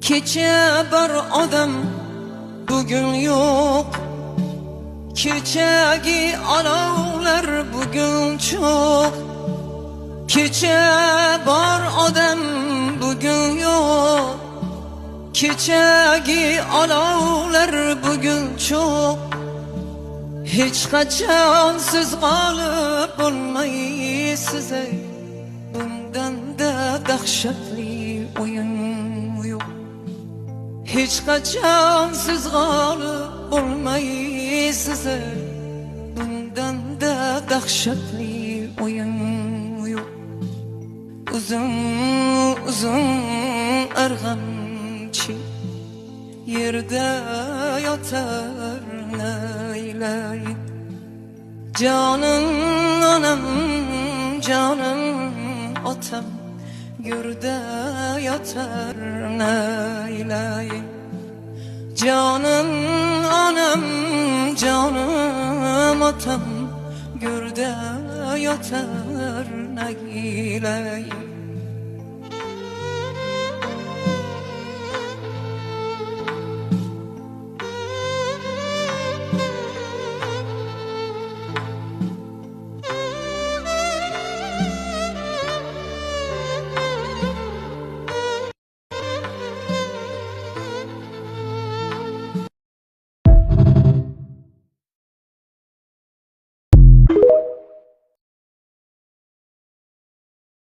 Kecha bir odam bugün yok, kechagi olovlar bugün çok. Kecha bor odam bugün yok, kechagi olovlar bugün çok. Hech qachon siz g'olib bo'lmaysiz, bundan da dahshatli o'yin yo'q. Hech qachon siz g'olib bo'lmaysiz, bundan da dahshatli o'yin yo'q. Uzun uzun arg'amchi yerda yotar naylay. Canım anam, canım otam gurda yatar naylay. Canım anam, canım otam gurda yatar naylay.